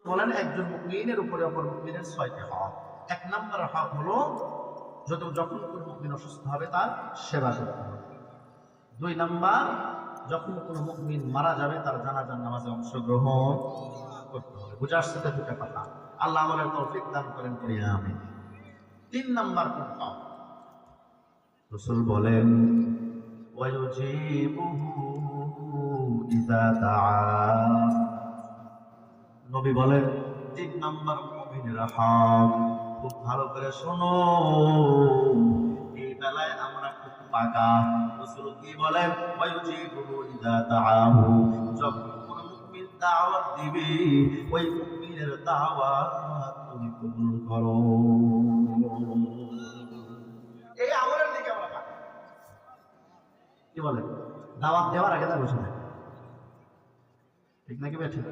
বলেন একজন মুমিনের উপরে অপর মুমিনের 6টি হক। এক নম্বর হক হলো যখন কোনো মুমিন অসুস্থ হবে তার সেবা করতে হবে। 2 নাম্বার, যখন কোনো মুমিন মারা যাবে তার জানাজার নামাজে অংশগ্রহণ করতে হবে। বুঝে আসছে তো দুটো কথা? আল্লাহ আমাদের তৌফিক দান করেন করি আমিন। 3 নাম্বার কোনটা? রাসূল বলেন ওয়ায়ুজিবুহু ইযা দাআ। নবী বলেন 3 নাম্বার মুমিনের হক, খুব ভালো করে শোনো, এই বেলায় আমরা খুব পাকা। রাসূল কি বলেন? ওয়ায়ুজিবুহু ইযা দাআহু, যখন কোন মুমিন দাওয়াত দিবে ওই মুমিনের দাওয়াত তুমি কবুল করো। এই আমলের দিকে আমরা পাকা। কি বলেন? দাওয়াত দেওয়ার আগে না বসে থাকে, ঠিক নাকি বেঠিক?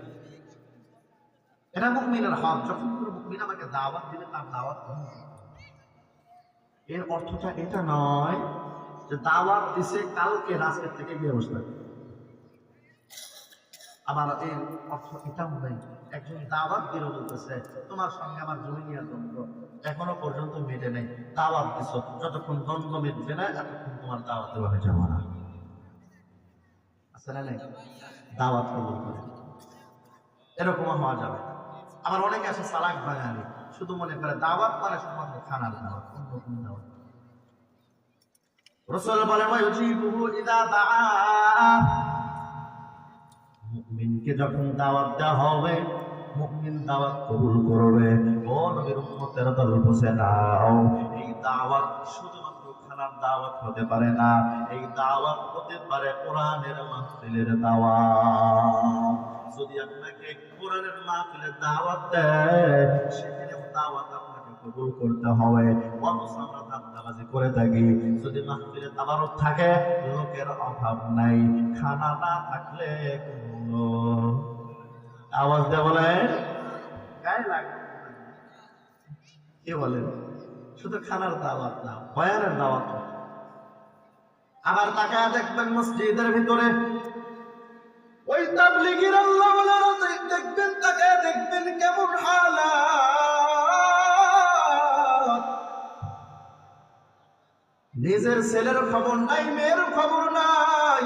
এটা মুমিনের হক। যখন কোনো মুমিন আমাকে দাওয়াত দিবে তার দাওয়াত গ্রহণ করতে হবে। এর অর্থটা এটা নয় যে দাওয়াত দিছে কালকে রাস্তার থেকে গিয়ে বসতে। আবার এর অর্থ এটাও নেই একজন দাওয়াত দিল বলতেছে তোমার সঙ্গে আমার জমি নিয়ে দ্বন্দ্ব এখনো পর্যন্ত মেটে নেই, দাওয়াত দিছ, যতক্ষণ দ্বন্দ্ব মিটবে না এতক্ষণ তোমার দাওয়াতে ভাবে যাবো না। আসলে নেই দাওয়াত কবুল করে, এরকম হওয়া যাবে না। আবার অনেকে আছে সালাক বাঙালি, শুধু মনে করে দাওয়াত মানে শুধুমাত্র খানার দাওয়াত, অন্য কোনো দাওয়াত। রাসূল বলেন ওয়ায়ুজিবুহু ইযা দাআ, মুমিনকে যখন দাওয়াত দেওয়া হবে মুমিন দাওয়াত কবুল করবে। ও নবীর উম্মতের দল বসে নাও, এই দাওয়াত শুধুমাত্র খানার দাওয়াত হতে পারে না, এই দাওয়াত হতে পারে কোরআনের মাহফিলের দাওয়াত। যদি আপনাকে কোরআনের মাহফিলের দাওয়াত দেয় সেখানে দাওয়াত আপনাকে কবুল করতে হবে। অথচ আমরা ধান্দাবাজি করে থাকি, যদি মাহফিলে তাবারুক থাকে লোকের অভাব নাই, খানা না থাকলে কোনো আওয়াজ দিয়ে বলেন গায়ে লাগে। কে বলেন? শুধু খানার দাওয়াত না, বয়ানের দাওয়াত। আবার তাকায় দেখবেন মসজিদের ভিতরে ওই তাবলীগীর আল্লাহ ওয়ালারা দেখবেন, তাকায় দেখবেন কেমন হালাত। নিজের ছেলের খবর নাই, মেয়ের খবর নাই,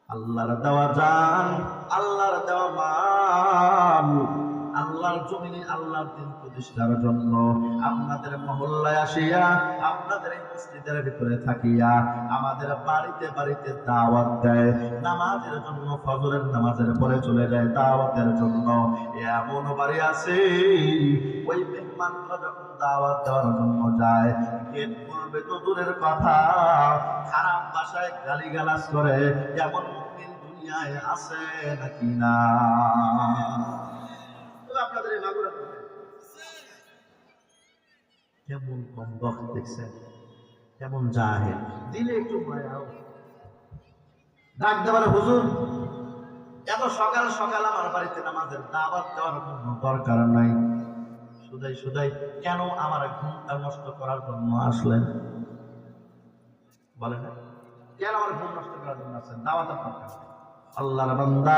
আল্লাহর দেওয়া জান, আল্লাহর দেওয়া মাল, আল্লাহর জমিনে আল্লাহর দিন প্রতিষ্ঠার জন্য আপনাদের মহল্লায় আসিয়া, আপনাদের এই মসজিদের ভিতরে থাকিয়া আমাদের বাড়িতে বাড়িতে দাওয়াত দেয় নামাজের জন্য, ফজরের নামাজের পরে চলে যায় দাওয়াতের জন্য। এমন বাড়ি আছে ওই মেহমানরা যখন দাওয়াত দেওয়ার জন্য যায় গেট খুলবে তো দূরের কথা, খারাপ ভাষায় গালিগালাজ করে। এমন মুমিন দুনিয়ায় আছে নাকি না? আপনাদের এই মাগুরা কেমন কম বক্ত দেখছেন, কেমন জাহেল। দিলে একটু মায়াও ডাক দেওয়ার হুজুর এত সকাল সকাল আমার বাড়িতে নামাজের দাওয়াত দেওয়ার কোনো দরকার নাই, শুধাই শুধাই কেন আমার ঘুমটা নষ্ট করার জন্য আসলেন? বলেন কেন আমার ঘুম নষ্ট করার জন্য আসলেন? দাওয়াতের দরকার। আল্লাহর বান্দা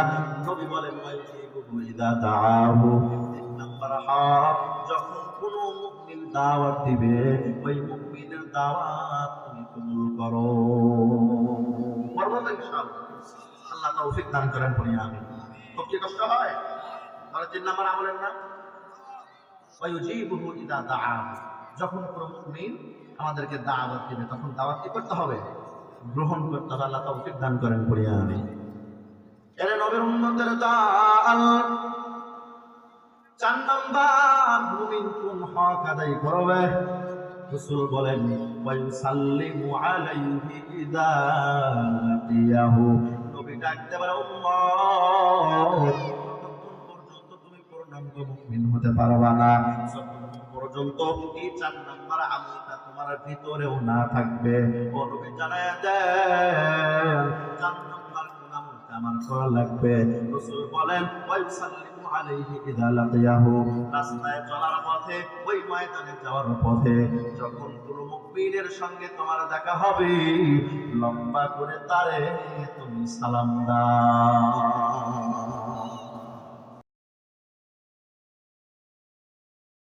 নবী বলেন ওয়াইজিবুহু ইযা দাআহু, 3 নাম্বার হক, যখন কোন মুমিন দাওয়াত দিবে ওই মুমিনের দাওয়াত তুমি কবুল করো। করব তো ইনশাআল্লাহ, আল্লাহ তৌফিক দান করেন পড়ি আমিন। খুব কি কষ্ট হয়? তাহলে 3 নাম্বার আমলের নাম ওয়াইজিবুহু ইযা দাআহু, যখন কোন মুমিন আমাদেরকে দাওয়াত দিবে তখন দাওয়াত কি করতে হবে? গ্রহণ করতে হবে। আল্লাহ তৌফিক দান করেন পড়ি আমিন। এর নবীর উম্মতের দাল 4 নাম্বার মুমিন কোন হক আদায় করবে? রাসূল বলেন ওয়ায়ুসাল্লিমু আলাইহি ইযা লাকিয়াহু, নবী ডাকতে পারে উম্মত ততক্ষণ পর্যন্ত তুমি পূর্ণাঙ্গ মুমিন হতে পারবা না যতক্ষণ পর্যন্ত এই 4 নাম্বার আমলটা তোমার ভিতরেও না থাকবে। ও নবী জানায়া দেন 4 নাম্বার কোন আমলটা আমার করা লাগবে? রাসূল বলেন ওয়ায়ুসাল্লিমু আলাইহি ইযা লাকিয়াহু, রাস্তায় চলার পথে, ওই ময়দানে যাওয়ার পথে যখন কোনো মুমিনের সঙ্গে তোমার দেখা হবে লম্বা করে তারে তুমি সালাম দাও।